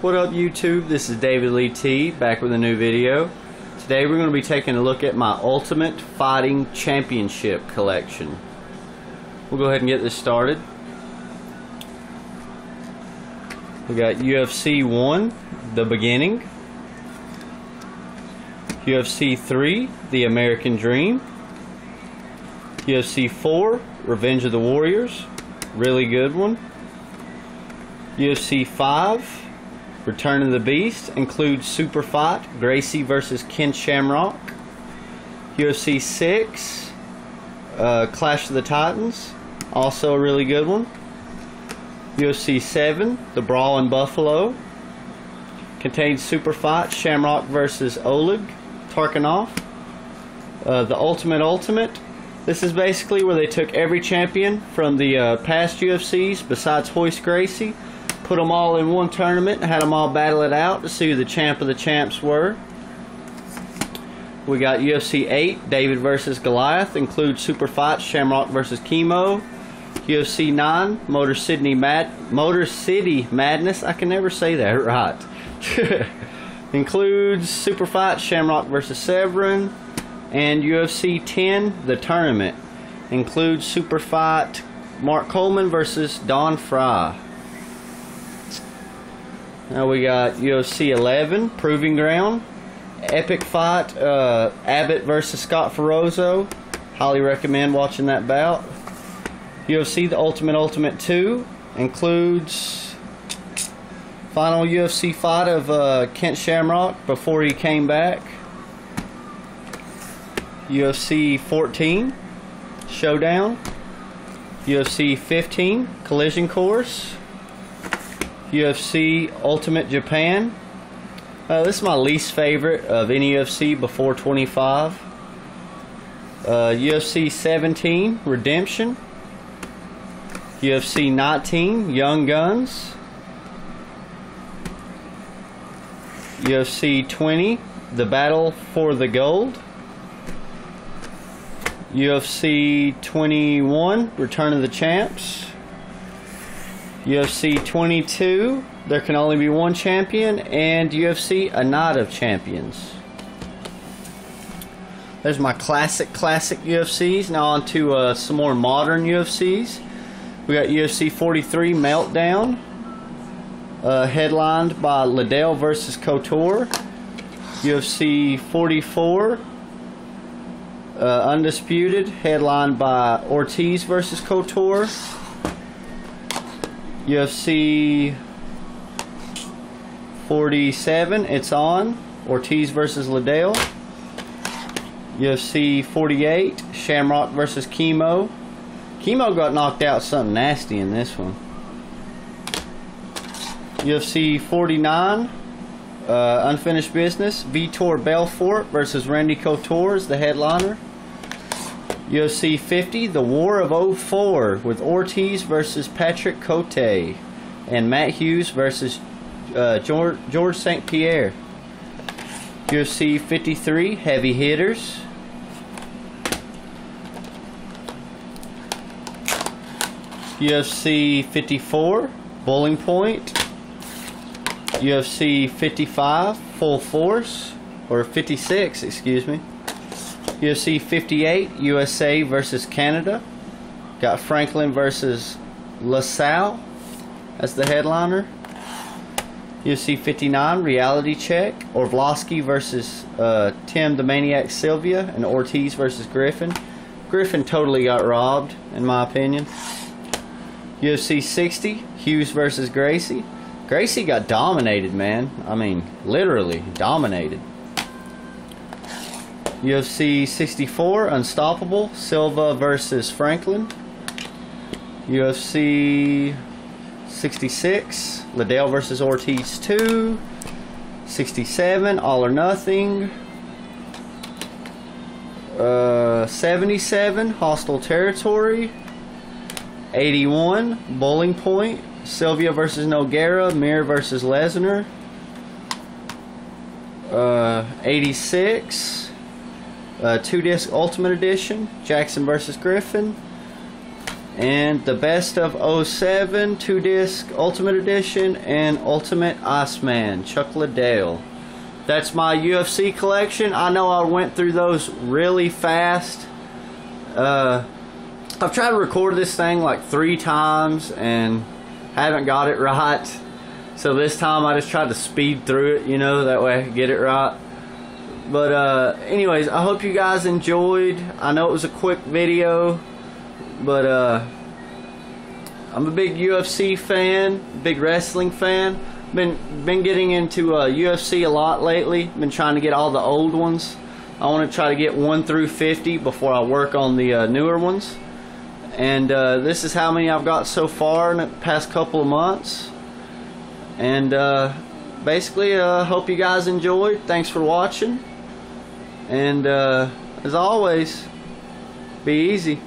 What up YouTube, this is DavidLeeT back with a new video. Today we're going to be taking a look at my Ultimate Fighting Championship collection. We'll go ahead and get this started. We got UFC 1, The Beginning. UFC 3, The American Dream. UFC 4, Revenge of the Warriors. Really good one. UFC 5, Return of the Beast, includes Super Fight, Gracie versus Ken Shamrock. UFC 6, Clash of the Titans, also a really good one. UFC 7, The Brawl in Buffalo, contains Super Fight, Shamrock versus Oleg Tarkinov. The Ultimate, this is basically where they took every champion from the past UFCs besides Royce Gracie, put them all in one tournament and had them all battle it out to see who the champ of the champs were. We got UFC 8, David versus Goliath, includes Super Fight, Shamrock versus Chemo. UFC 9, Motor City Madness, I can never say that right. Includes Super Fight, Shamrock versus Severin. And UFC 10, The Tournament, includes Super Fight, Mark Coleman versus Don Fry. Now we got UFC 11, Proving Ground, epic fight, Abbott versus Scott Ferozzo. Highly recommend watching that bout. UFC The Ultimate 2 includes final UFC fight of Kent Shamrock before he came back. UFC 14, Showdown. UFC 15, Collision Course. UFC Ultimate Japan. This is my least favorite of any UFC before 25. UFC 17, Redemption. UFC 19, Young Guns. UFC 20, The Battle for the Gold. UFC 21, Return of the Champs. UFC 22, There Can Only Be One Champion, and UFC A Night of Champions. There's my classic UFCs. Now on to some more modern UFCs. We got UFC 43, Meltdown, headlined by Liddell versus Couture. UFC 44, Undisputed, headlined by Ortiz versus Couture. UFC 47, It's On, Ortiz versus Liddell. UFC 48, Shamrock versus Chemo. Chemo got knocked out something nasty in this one. UFC 49, Unfinished Business, Vitor Belfort versus Randy Couture is the headliner. UFC 50, The War of 04 with Ortiz versus Patrick Cote and Matt Hughes versus George St. Pierre. UFC 53, Heavy Hitters. UFC 54, Bowling Point. UFC 55, Full Force, or 56, excuse me. UFC 58, USA versus Canada. Got Franklin versus LaSalle as the headliner. UFC 59, Reality Check, Orlovsky versus Tim the Maniac Sylvia, and Ortiz versus Griffin. Griffin totally got robbed, in my opinion. UFC 60, Hughes versus Gracie. Gracie got dominated, man. I mean, literally dominated. UFC 64, Unstoppable, Silva versus Franklin. UFC 66, Liddell versus Ortiz 2. 67, All or Nothing. 77, Hostile Territory. 81, Bowling Point, Sylvia versus Nogueira, Mir versus Lesnar. 86, 2-disc Ultimate Edition, Jackson versus Griffin. and the best of '07 2-disc Ultimate Edition and Ultimate Iceman Chuck Liddell. That's my UFC collection. I know I went through those really fast. I've tried to record this thing like 3 times and haven't got it right. So this time I just tried to speed through it, you know, that way I could get it right. But anyways, I hope you guys enjoyed. I know it was a quick video, but I'm a big UFC fan, big wrestling fan. Been getting into UFC a lot lately. Been trying to get all the old ones. I want to try to get 1 through 50 before I work on the newer ones. And this is how many I've got so far in the past couple of months. And basically, hope you guys enjoyed. Thanks for watching. And as always, be easy.